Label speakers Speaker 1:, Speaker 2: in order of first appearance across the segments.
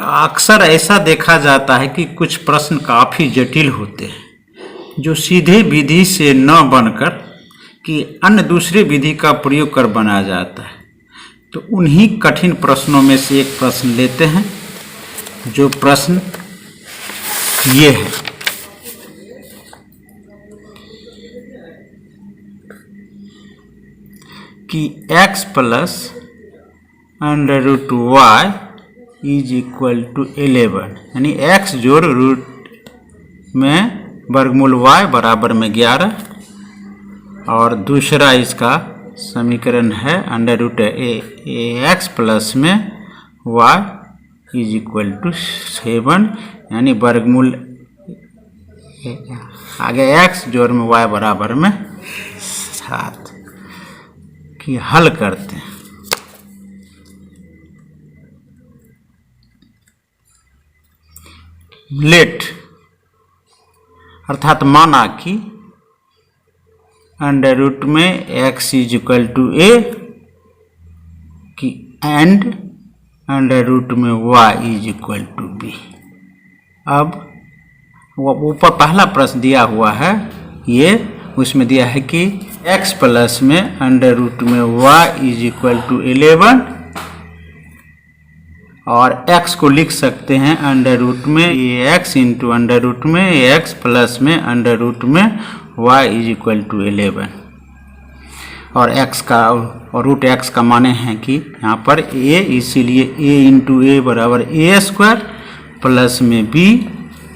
Speaker 1: अक्सर ऐसा देखा जाता है कि कुछ प्रश्न काफ़ी जटिल होते हैं जो सीधे विधि से न बनकर कि अन्य दूसरे विधि का प्रयोग कर बनाया जाता है। तो उन्हीं कठिन प्रश्नों में से एक प्रश्न लेते हैं, जो प्रश्न ये है कि x plus under root y is equal to 11, यानी x जोड़ रूट में वर्गमूल y बराबर में 11, और दूसरा इसका समीकरण है अंडर रूट x प्लस में y इज इक्वल टू 7, यानी वर्गमूल आगे x जोड़ में y बराबर में 7 की हल करते हैं। लेट अर्थात माना कि अंडर रूट में x is equal to a की एंड अंडर रूट में y is equal to b। अब ऊपर पहला प्रश्न दिया हुआ है, ये उसमें दिया है कि x प्लस में अंडर रूट में y इज इक्वल टू 11, और x को लिख सकते हैं अंडर रूट में x इंटू अंडर रूट में x प्लस में अंडर रूट में y इज इक्वल टू 11, और x का और रूट x का माने हैं कि यहाँ पर a, इसीलिए a इंटू a बराबर a स्क्वायर प्लस में b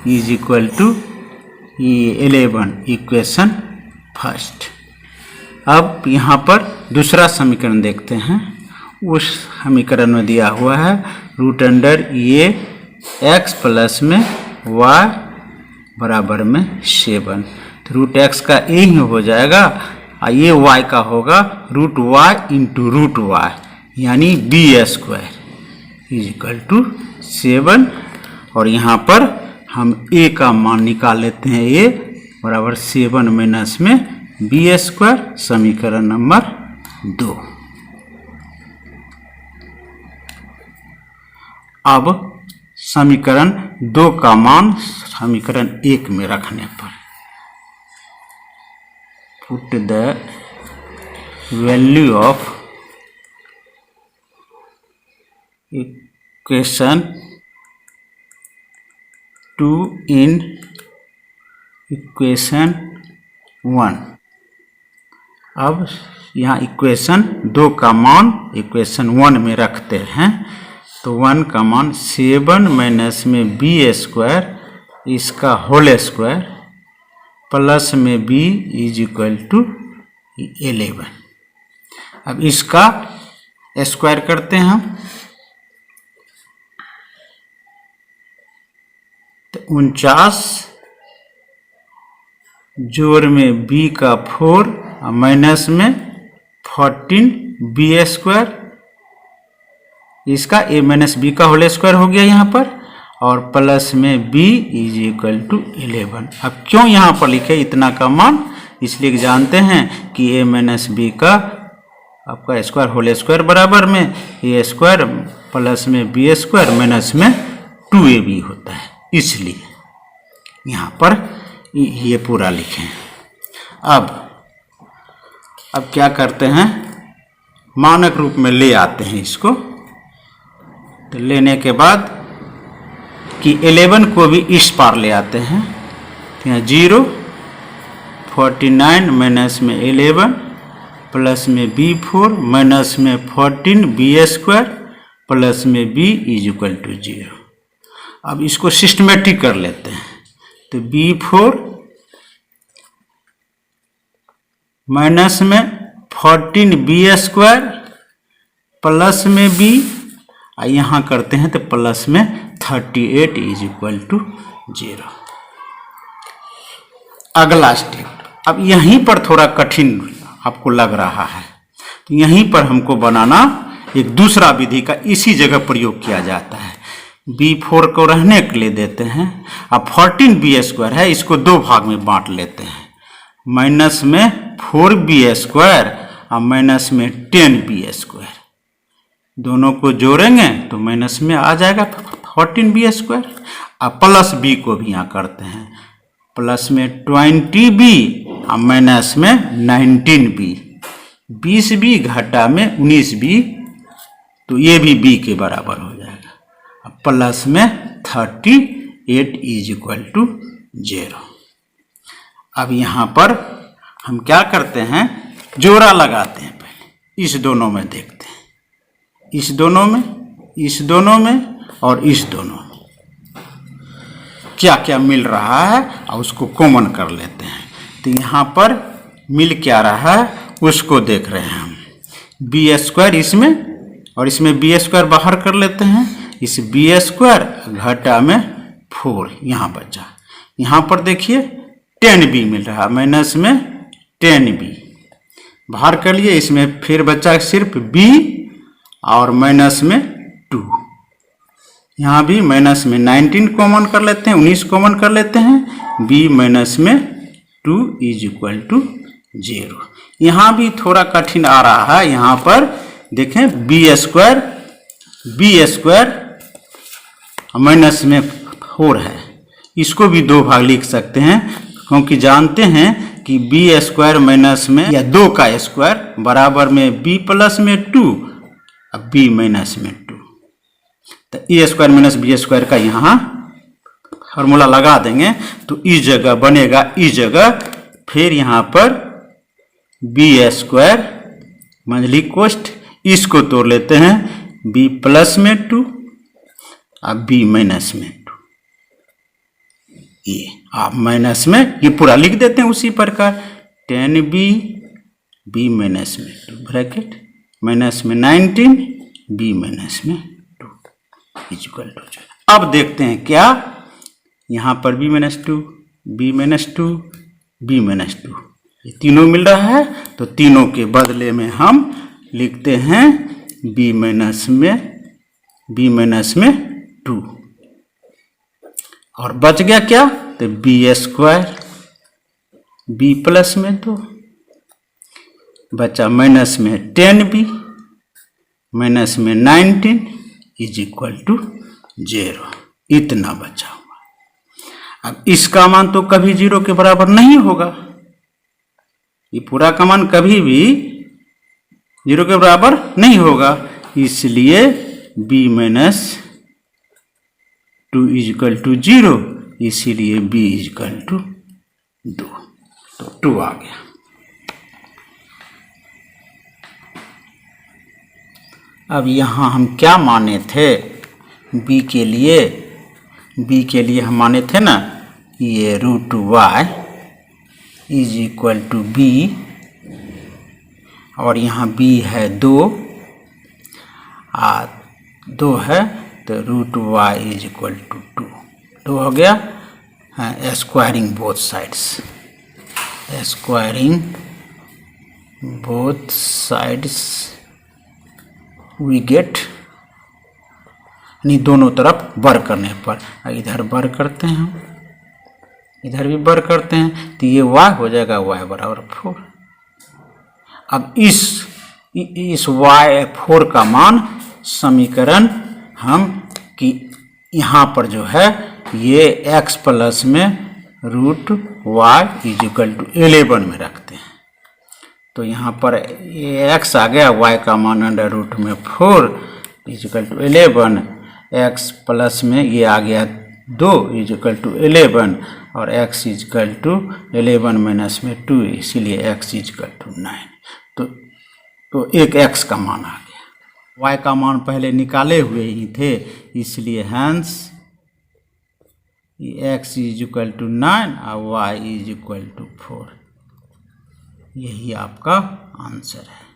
Speaker 1: is equal to 11, equation first. अब यहाँ पर दूसरा समीकरण देखते हैं। उस समीकरण में दिया हुआ है रूट अंडर ये x प्लस में y बराबर में 7, तो रूट x का a ही हो जाएगा, और ये y का होगा root y into root y, यानी b square is equal to 7, और यहाँ पर हम a का मान निकाल लेते हैं, a बराबर 7 माइनस में b स्क्वायर, समीकरण नंबर 2। अब समीकरण 2 का मान समीकरण 1 में रखने पर put the value of equation 2 in equation 1। अब यहाँ इक्वेशन 2 का मान इक्वेशन 1 में रखते हैं, तो 1 का मान 7 माइनस में b स्क्वायर इसका होल स्क्वायर प्लस में b इज इक्वल टू 11। अब इसका स्क्वायर करते हैं हम, तो 49 जोड़ में b का 4 माइनस में 14 b स्क्वायर, इसका a माइनस बी का होल स्क्वायर हो गया यहाँ पर, और प्लस में b इज इक्वल टू 11। अब क्यों यहाँ पर लिखे इतना का मान, इसलिए जानते हैं कि a माइनस बी का आपका स्क्वायर होल स्क्वायर बराबर में a स्क्वायर प्लस में b स्क्वायर माइनस में 2ab होता है, इसलिए यहाँ पर ये पूरा लिखें। अब क्या करते हैं, मानक रूप में ले आते हैं इसको। तो लेने के बाद कि 11 को भी इस पार ले आते हैं, तो यहाँ 0 49 माइनस में 11 प्लस में b4 माइनस में 14 b स्क्वायर प्लस में b इज इक्वल टू 0। अब इसको सिस्टमेटिक कर लेते हैं, तो b4 माइनस में 14 b स्क्वायर प्लस में b, यहाँ करते हैं तो प्लस में 38 इज इक्वल टू 0। अगला स्टेप, अब यहीं पर थोड़ा कठिन आपको लग रहा है, तो यहीं पर हमको बनाना एक दूसरा विधि का इसी जगह प्रयोग किया जाता है। b4 को रहने के लिए देते हैं, अब 14 b स्क्वायर है, इसको 2 भाग में बांट लेते हैं, माइनस में 4b स्क्वायर और माइनस में 10b स्क्वायर, दोनों को जोड़ेंगे तो माइनस में आ जाएगा 14b²। अब प्लस b को भी यहाँ करते हैं, प्लस में 20b और माइनस में 19b, 20b घटा में 19b, तो ये भी b के बराबर हो जाएगा। अब प्लस में 38 इज इक्वल टू 0। अब यहाँ पर हम क्या करते हैं, जोड़ा लगाते हैं। पहले इस दोनों में देखते हैं, इस दोनों में, इस दोनों में और इस दोनों में क्या क्या मिल रहा है और उसको कॉमन कर लेते हैं। तो यहाँ पर मिल क्या रहा है उसको देख रहे हैं हम। b² इसमें और इसमें b² बाहर कर लेते हैं, इस b² घटा में 4 यहाँ बचा। यहाँ पर देखिए 10b मिल रहा है, माइनस में 10b बाहर कर लिए, इसमें फिर बचा सिर्फ b और माइनस में 2। यहाँ भी माइनस में 19 कॉमन कर लेते हैं, 19 कॉमन कर लेते हैं, b माइनस में 2 इज इक्वल टू 0। यहाँ भी थोड़ा कठिन आ रहा है। यहाँ पर देखें b² माइनस में 4 है, इसको भी 2 भाग लिख सकते हैं, क्योंकि जानते हैं कि b² माइनस में या 2 का स्क्वायर बराबर में b प्लस में 2 और b माइनस में 2। तो a² माइनस b² का यहाँ फार्मूला लगा देंगे तो इस जगह बनेगा, इस जगह फिर यहाँ पर b² मंझली कोष्ठ, इसको तोड़ लेते हैं, b प्लस में 2 और b माइनस में 2। ये आप माइनस में ये पूरा लिख देते हैं उसी प्रकार, 10b b माइनस में 2 ब्रैकेट माइनस में 19 b माइनस में 2 इक्वल टू 0। अब देखते हैं क्या, यहाँ पर b minus 2, b minus 2, b minus 2 ये तीनों मिल रहा है, तो तीनों के बदले में हम लिखते हैं b माइनस में 2 और बच गया क्या, तो b² b प्लस में 2 बचा माइनस में 10b माइनस में 19 इज इक्वल टू 0। इतना बचा हुआ। अब इसका मान तो कभी 0 के बराबर नहीं होगा, ये पूरा का मान कभी भी 0 के बराबर नहीं होगा, इसलिए b minus 2 is equal to 0, इसीलिए b इज इक्वल टू 2, तो 2 आ गया। अब यहाँ हम क्या माने थे b के लिए, हम माने थे ना ये √y is equal to b, और यहाँ b है 2 है, तो √y इज इक्वल टू 2 हो गया। Squaring both sides, we get, यानी दोनों तरफ बर करने पर, इधर बर करते हैं हम, इधर भी बर करते हैं, तो ये y हो जाएगा y बराबर 4। अब इस y4 का मान समीकरण हम कि यहाँ पर जो है ये x प्लस में √y इज इक्वल टू 11 में रखते हैं, तो यहाँ पर ये x आ गया, y का मान √4 is equal to 11, x plus में ये आ गया 2 इज इक्वल टू 11 और x is equal to 11 minus में 2, इसीलिए x इज इक्वल टू 9। तो एक x का मान आ गया, y का मान पहले निकाले हुए ही थे, इसलिए hence x is equal to 9 और y इज इक्वल टू 4। यही आपका आंसर है।